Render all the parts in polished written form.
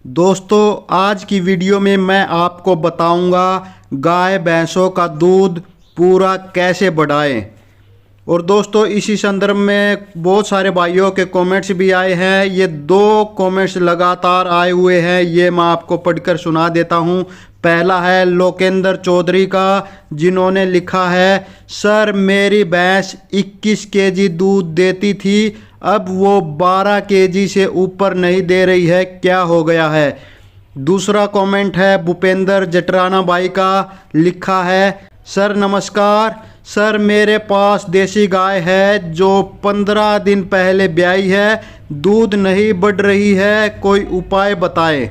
दोस्तों आज की वीडियो में मैं आपको बताऊंगा गाय भैंसों का दूध पूरा कैसे बढ़ाएं। और दोस्तों इसी संदर्भ में बहुत सारे भाइयों के कमेंट्स भी आए हैं। ये दो कमेंट्स लगातार आए हुए हैं, ये मैं आपको पढ़कर सुना देता हूं। पहला है लोकेंद्र चौधरी का, जिन्होंने लिखा है, सर मेरी भैंस 21 केजी दूध देती थी, अब वो 12 केजी से ऊपर नहीं दे रही है, क्या हो गया है। दूसरा कमेंट है भूपेंद्र जटराना भाई का, लिखा है, सर नमस्कार, सर मेरे पास देसी गाय है जो 15 दिन पहले ब्याई है, दूध नहीं बढ़ रही है, कोई उपाय बताएं।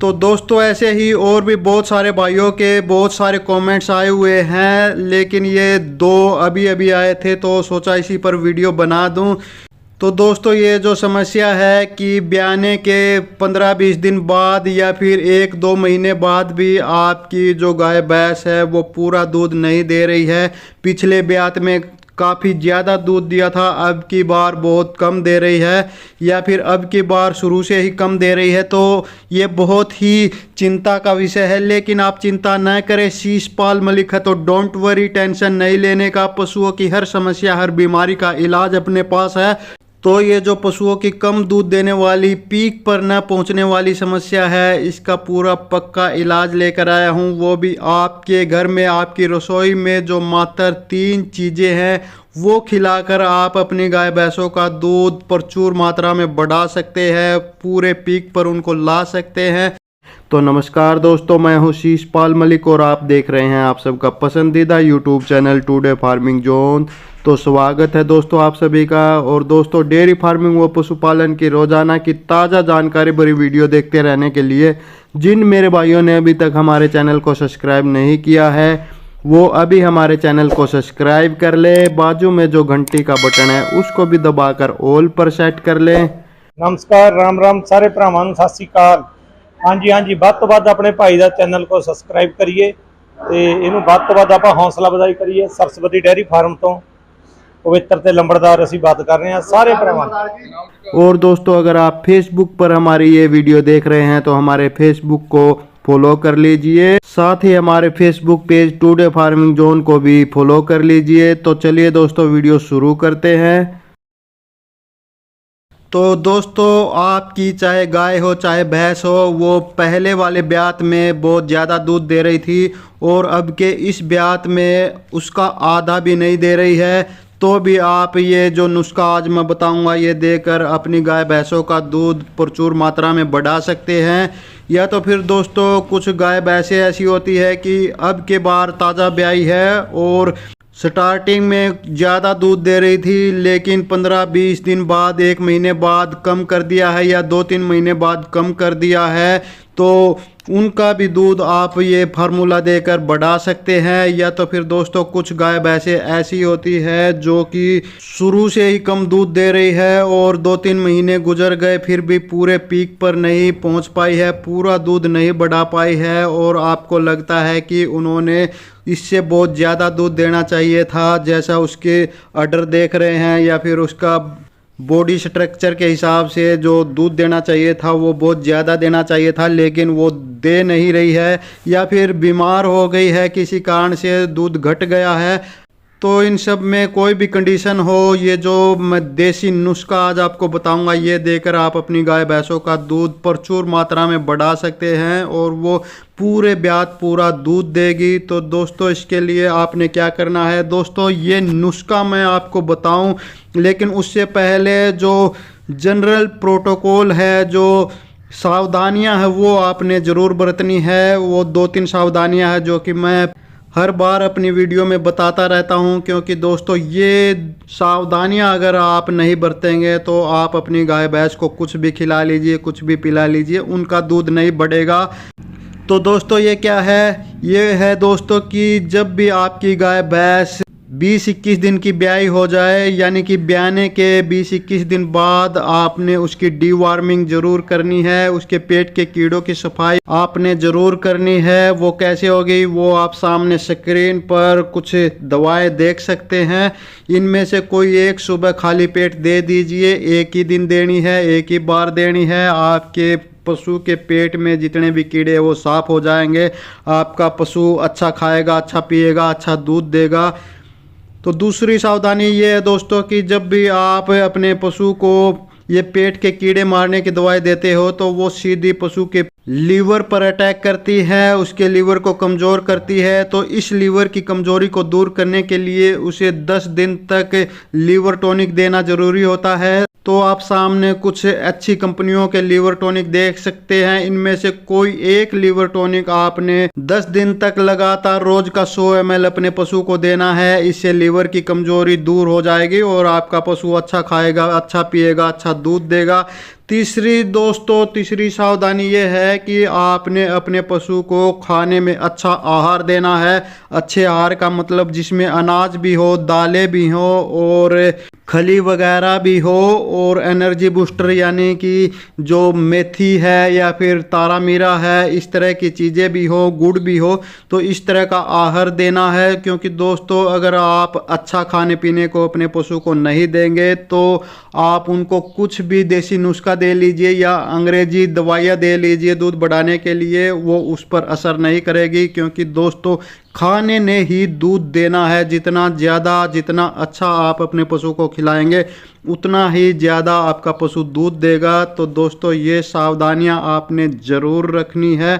तो दोस्तों ऐसे ही और भी बहुत सारे भाइयों के बहुत सारे कमेंट्स आए हुए हैं, लेकिन ये दो अभी अभी आए थे तो सोचा इसी पर वीडियो बना दूं। तो दोस्तों ये जो समस्या है कि ब्याने के 15-20 दिन बाद या फिर 1-2 महीने बाद भी आपकी जो गाय भैंस है वो पूरा दूध नहीं दे रही है। पिछले ब्यात में काफ़ी ज़्यादा दूध दिया था, अब की बार बहुत कम दे रही है, या फिर अब की बार शुरू से ही कम दे रही है, तो ये बहुत ही चिंता का विषय है। लेकिन आप चिंता न करें, शीशपाल मलिक है तो डोंट वरी, टेंशन नहीं लेने का। पशुओं की हर समस्या हर बीमारी का इलाज अपने पास है। तो ये जो पशुओं की कम दूध देने वाली, पीक पर न पहुंचने वाली समस्या है, इसका पूरा पक्का इलाज लेकर आया हूं, वो भी आपके घर में आपकी रसोई में। जो मात्र 3 चीज़ें हैं वो खिलाकर आप अपनी गाय भैंसों का दूध प्रचुर मात्रा में बढ़ा सकते हैं, पूरे पीक पर उनको ला सकते हैं। तो नमस्कार दोस्तों, मैं हूं शीशपाल मलिक और आप देख रहे हैं आप सबका पसंदीदा YouTube channel today farming zone. तो स्वागत है दोस्तों आप सभी का। और दोस्तों डेयरी फार्मिंग व पशुपालन की रोजाना की ताज़ा जानकारी भरी वीडियो देखते रहने के लिए जिन मेरे भाइयों ने अभी तक हमारे चैनल को सब्सक्राइब नहीं किया है वो अभी हमारे चैनल को सब्सक्राइब कर ले। बाजू में जो घंटी का बटन है उसको भी दबाकर ऑल पर सेट कर ले। नमस्कार, राम राम सारे भरावां नूं सत श्री अकाल। हाँ जी ਵੱਧ ਤੋਂ ਵੱਧ अपने भाई का चैनल को सबसक्राइब करिए ਤੇ ਇਹਨੂੰ ਵੱਧ ਤੋਂ ਵੱਧ ਆਪਾਂ हौसला ਵਧਾਈ करिए। सरस्वती डेयरी फार्म तो पवित्र ते लंबड़दार असी बात कर रहे हैं सारे भरावां। और दोस्तों अगर आप फेसबुक पर हमारी ये वीडियो देख रहे हैं तो हमारे फेसबुक को फॉलो कर लीजिए, साथ ही हमारे Facebook page today farming zone को भी फॉलो कर लीजिए। तो चलिए दोस्तों वीडियो शुरू करते हैं। तो दोस्तों आपकी चाहे गाय हो चाहे भैंस हो, वो पहले वाले ब्यात में बहुत ज़्यादा दूध दे रही थी और अब के इस ब्यात में उसका आधा भी नहीं दे रही है। तो भी आप ये जो नुस्खा आज मैं बताऊंगा ये देकर अपनी गाय भैंसों का दूध प्रचुर मात्रा में बढ़ा सकते हैं। या तो फिर दोस्तों कुछ गाय भैंसें ऐसी होती है कि अब के बार ताज़ा ब्याई है और स्टार्टिंग में ज़्यादा दूध दे रही थी, लेकिन 15-20 दिन बाद 1 महीने बाद कम कर दिया है या 2-3 महीने बाद कम कर दिया है, तो उनका भी दूध आप ये फार्मूला देकर बढ़ा सकते हैं। या तो फिर दोस्तों कुछ गाय भैंसें ऐसी होती है जो कि शुरू से ही कम दूध दे रही है और 2-3 महीने गुजर गए फिर भी पूरे पीक पर नहीं पहुंच पाई है, पूरा दूध नहीं बढ़ा पाई है और आपको लगता है कि उन्होंने इससे बहुत ज़्यादा दूध देना चाहिए था, जैसा उसके ऑर्डर देख रहे हैं या फिर उसका बॉडी स्ट्रक्चर के हिसाब से जो दूध देना चाहिए था वो बहुत ज़्यादा देना चाहिए था, लेकिन वो दे नहीं रही है या फिर बीमार हो गई है, किसी कारण से दूध घट गया है। तो इन सब में कोई भी कंडीशन हो, ये जो मैं देसी नुस्खा आज आपको बताऊंगा ये देकर आप अपनी गाय भैंसों का दूध प्रचुर मात्रा में बढ़ा सकते हैं और वो पूरे ब्यात पूरा दूध देगी। तो दोस्तों इसके लिए आपने क्या करना है, दोस्तों ये नुस्खा मैं आपको बताऊं, लेकिन उससे पहले जो जनरल प्रोटोकॉल है, जो सावधानियां हैं वो आपने ज़रूर बरतनी है। वो 2-3 सावधानियां हैं जो कि मैं हर बार अपनी वीडियो में बताता रहता हूं, क्योंकि दोस्तों ये सावधानियां अगर आप नहीं बरतेंगे तो आप अपनी गाय भैंस को कुछ भी खिला लीजिए, कुछ भी पिला लीजिए, उनका दूध नहीं बढ़ेगा। तो दोस्तों ये क्या है, ये है दोस्तों कि जब भी आपकी गाय भैंस 20-21 दिन की ब्याई हो जाए, यानी कि ब्याने के 20-21 दिन बाद आपने उसकी डीवार्मिंग ज़रूर करनी है, उसके पेट के कीड़ों की सफाई आपने ज़रूर करनी है। वो कैसे होगी वो आप सामने स्क्रीन पर कुछ दवाएं देख सकते हैं, इनमें से कोई एक सुबह खाली पेट दे दीजिए, एक ही दिन देनी है, एक ही बार देनी है। आपके पशु के पेट में जितने भी कीड़े हैं वो साफ हो जाएंगे। आपका पशु अच्छा खाएगा, अच्छा पिएगा, अच्छा दूध देगा। तो दूसरी सावधानी ये है दोस्तों कि जब भी आप अपने पशु को ये पेट के कीड़े मारने की दवाई देते हो तो वो सीधी पशु के लीवर पर अटैक करती है, उसके लीवर को कमज़ोर करती है। तो इस लीवर की कमज़ोरी को दूर करने के लिए उसे 10 दिन तक लीवर टॉनिक देना ज़रूरी होता है। तो आप सामने कुछ अच्छी कंपनियों के लीवर टॉनिक देख सकते हैं। इनमें से कोई एक लीवर टॉनिक आपने 10 दिन तक लगातार रोज का 100 ml अपने पशु को देना है। इससे लीवर की कमजोरी दूर हो जाएगी और आपका पशु अच्छा खाएगा, अच्छा पिएगा, अच्छा दूध देगा। तीसरी सावधानी ये है कि आपने अपने पशु को खाने में अच्छा आहार देना है। अच्छे आहार का मतलब जिसमें अनाज भी हो, दालें भी हो और खली वगैरह भी हो और एनर्जी बूस्टर यानी कि जो मेथी है या फिर तारा मीरा है, इस तरह की चीज़ें भी हो, गुड़ भी हो। तो इस तरह का आहार देना है, क्योंकि दोस्तों अगर आप अच्छा खाने पीने को अपने पशु को नहीं देंगे तो आप उनको कुछ भी देसी नुस्खा दे लीजिए या अंग्रेजी दवाइयाँ दे लीजिए दूध बढ़ाने के लिए, वो उस पर असर नहीं करेगी। क्योंकि दोस्तों खाने ने ही दूध देना है। जितना अच्छा आप अपने पशु को खिलाएंगे उतना ही ज़्यादा आपका पशु दूध देगा। तो दोस्तों ये सावधानियां आपने ज़रूर रखनी है।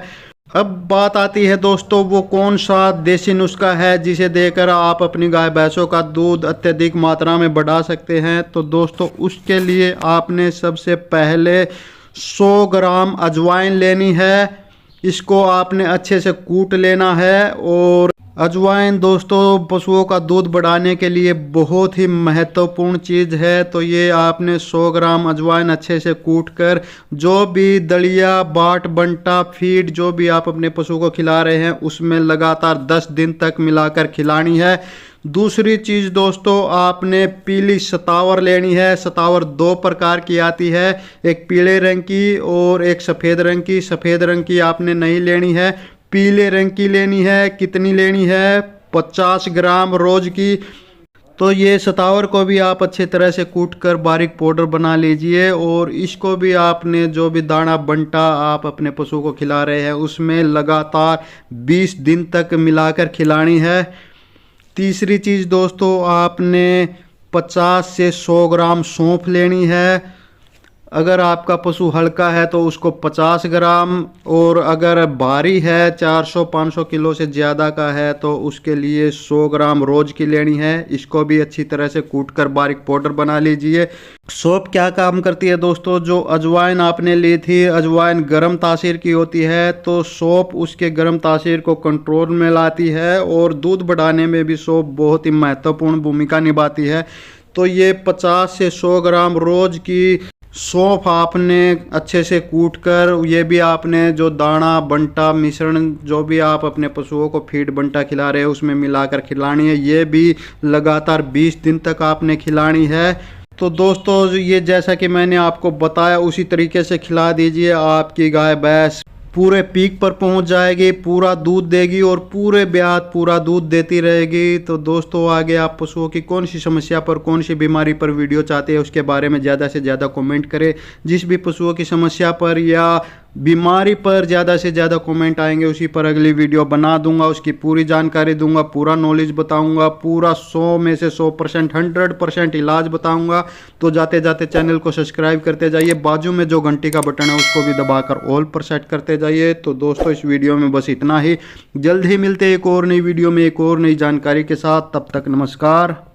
अब बात आती है दोस्तों वो कौन सा देसी नुस्खा है जिसे देकर आप अपनी गाय भैंसों का दूध अत्यधिक मात्रा में बढ़ा सकते हैं। तो दोस्तों उसके लिए आपने सबसे पहले 100 ग्राम अजवाइन लेनी है। इसको आपने अच्छे से कूट लेना है। और अजवाइन दोस्तों पशुओं का दूध बढ़ाने के लिए बहुत ही महत्वपूर्ण चीज़ है। तो ये आपने 100 ग्राम अजवाइन अच्छे से कूट कर जो भी दलिया, बाट, बंटा, फीड जो भी आप अपने पशु को खिला रहे हैं उसमें लगातार 10 दिन तक मिलाकर खिलानी है। दूसरी चीज़ दोस्तों आपने पीली सतावर लेनी है। सतावर 2 प्रकार की आती है, एक पीले रंग की और एक सफ़ेद रंग की। सफ़ेद रंग की आपने नहीं लेनी है, पीले रंग की लेनी है। कितनी लेनी है? 50 ग्राम रोज की। तो ये सतावर को भी आप अच्छे तरह से कूट कर बारीक पाउडर बना लीजिए और इसको भी आपने जो भी दाना बंटा आप अपने पशु को खिला रहे हैं उसमें लगातार 20 दिन तक मिलाकर खिलानी है। तीसरी चीज़ दोस्तों आपने 50 से 100 ग्राम सौंफ लेनी है। अगर आपका पशु हल्का है तो उसको 50 ग्राम, और अगर भारी है 400-500 किलो से ज़्यादा का है तो उसके लिए 100 ग्राम रोज की लेनी है। इसको भी अच्छी तरह से कूट कर बारीक पाउडर बना लीजिए। सौंफ क्या काम करती है दोस्तों? जो अजवाइन आपने ली थी, अजवाइन गर्म तासीर की होती है, तो सौंफ उसके गर्म तासीर को कंट्रोल में लाती है और दूध बढ़ाने में भी सौंफ बहुत ही महत्वपूर्ण भूमिका निभाती है। तो ये 50 से 100 ग्राम रोज की सौंफ आपने अच्छे से कूट कर, ये भी आपने जो दाना बंटा मिश्रण जो भी आप अपने पशुओं को फीड बंटा खिला रहे हैं उसमें मिलाकर खिलानी है। ये भी लगातार 20 दिन तक आपने खिलानी है। तो दोस्तों ये जैसा कि मैंने आपको बताया उसी तरीके से खिला दीजिए। आपकी गाय भैंस पूरे पीक पर पहुंच जाएगी, पूरा दूध देगी और पूरे ब्यात पूरा दूध देती रहेगी। तो दोस्तों आगे आप पशुओं की कौन सी समस्या पर, कौन सी बीमारी पर वीडियो चाहते हैं उसके बारे में ज़्यादा से ज़्यादा कमेंट करें। जिस भी पशुओं की समस्या पर या बीमारी पर ज़्यादा से ज़्यादा कमेंट आएंगे उसी पर अगली वीडियो बना दूंगा, उसकी पूरी जानकारी दूंगा, पूरा नॉलेज बताऊंगा, पूरा 100 में से 100% 100% इलाज बताऊंगा। तो जाते जाते चैनल को सब्सक्राइब करते जाइए, बाजू में जो घंटी का बटन है उसको भी दबाकर ऑल पर सेट करते जाइए। तो दोस्तों इस वीडियो में बस इतना ही। जल्द ही मिलते हैं एक और नई वीडियो में एक और नई जानकारी के साथ। तब तक नमस्कार।